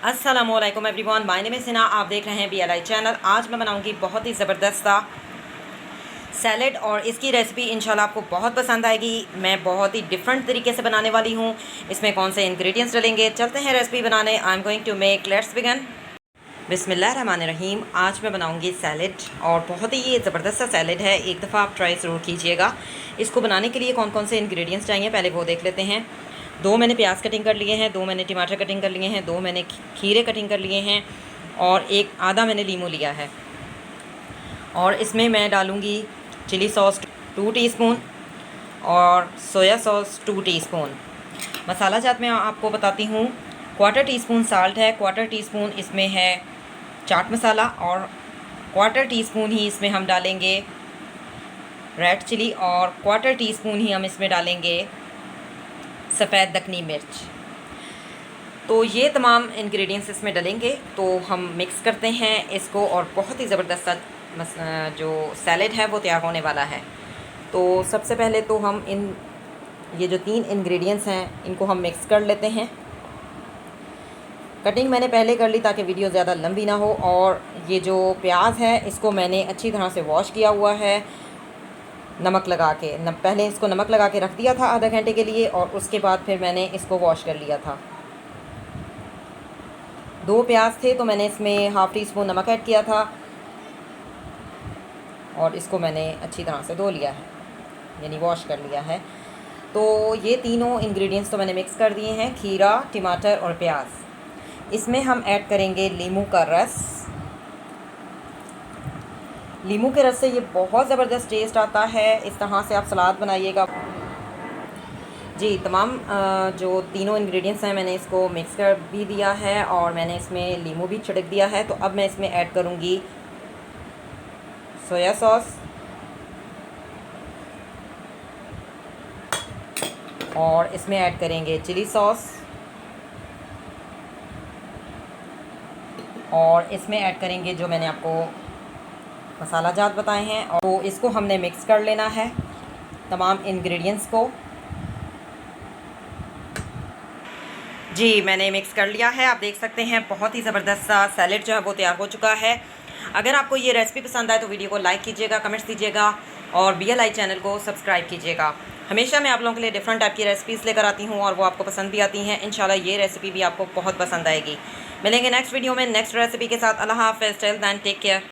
अस्सलामुअलैकुम everyone, my name is Hina. आप देख रहे हैं BLI चैनल। आज मैं बनाऊंगी बहुत ही ज़बरदस्त सा सैलेड और इसकी रेसिपी इंशाल्लाह आपको बहुत पसंद आएगी। मैं बहुत ही डिफरेंट तरीके से बनाने वाली हूँ। इसमें कौन से इंग्रेडिएंट्स डलेंगे, चलते हैं रेसिपी बनाने। I am going to make, let's begin. बिस्मिल्लाहिर्रहमानिर्रहीम। आज मैं बनाऊंगी सैलेड और बहुत ही ये ज़बरदस्त सा सैलेड है। एक दफ़ा आप ट्राई ज़रूर कीजिएगा। इसको बनाने के लिए कौन कौन से इंग्रेडिएंट्स चाहिए पहले वो देख लेते हैं। 2 मैंने प्याज कटिंग कर लिए हैं, 2 मैंने टमाटर कटिंग कर लिए हैं, 2 मैंने खीरे कटिंग कर लिए हैं और आधा मैंने लीमू लिया है। और इसमें मैं डालूँगी चिली सॉस 2 टीस्पून और सोया सॉस 2 टीस्पून। मसाला जात में आपको बताती हूँ। 1/4 टीस्पून साल्ट है, 1/4 टीस्पून इसमें है चाट मसाला और 1/4 टीस्पून ही इसमें हम डालेंगे रेड चिली और 1/4 टीस्पून ही हम इसमें डालेंगे सफ़ेद दखनी मिर्च। तो ये तमाम इंग्रेडिएंट्स इसमें डलेंगे। तो हम मिक्स करते हैं इसको और बहुत ही ज़बरदस्त सा जो सैलेड है वो तैयार होने वाला है। तो सबसे पहले तो हम ये जो 3 इंग्रेडिएंट्स हैं इनको हम मिक्स कर लेते हैं। कटिंग मैंने पहले कर ली ताकि वीडियो ज़्यादा लंबी ना हो। और ये जो प्याज है इसको मैंने अच्छी तरह से वॉश किया हुआ है नमक लगा के। पहले इसको नमक लगा के रख दिया था आधा घंटे के लिए और उसके बाद फिर मैंने इसको वॉश कर लिया था। 2 प्याज थे तो मैंने इसमें हाफ़ टी स्पून नमक ऐड किया था और इसको मैंने अच्छी तरह से धो लिया है, यानी वॉश कर लिया है। तो ये तीनों इंग्रेडिएंट्स तो मैंने मिक्स कर दिए हैं, खीरा, टमाटर और प्याज। इसमें हम ऐड करेंगे लीमू का रस। लीमू के रस से ये बहुत ज़बरदस्त टेस्ट आता है। इस तरह से आप सलाद बनाइएगा जी। तमाम जो तीनों इंग्रेडिएंट्स हैं मैंने इसको मिक्स कर भी दिया है और मैंने इसमें लीमू भी छिड़क दिया है। तो अब मैं इसमें ऐड करूँगी सोया सॉस और इसमें ऐड करेंगे चिली सॉस और इसमें ऐड करेंगे जो मैंने आपको मसाला जात बताए हैं। और तो इसको हमने मिक्स कर लेना है तमाम इंग्रेडिएंट्स को। जी मैंने मिक्स कर लिया है। आप देख सकते हैं बहुत ही ज़बरदस्त सा सैलेड जो है वो तैयार हो चुका है। अगर आपको ये रेसिपी पसंद आए तो वीडियो को लाइक कीजिएगा, कमेंट्स दीजिएगा और BLI चैनल को सब्सक्राइब कीजिएगा। हमेशा मैं आप लोगों के लिए डिफरेंट टाइप की रेसिपीज़ लेकर आती हूँ और वो आपको पसंद भी आती हैं। इंशाल्लाह ये रेसिपी भी आपको बहुत पसंद आएगी। मिलेंगे नेक्स्ट वीडियो में नेक्स्ट रेसिपी के साथ। अल्लाह हाफ़िज़, टिल देन टेक केयर।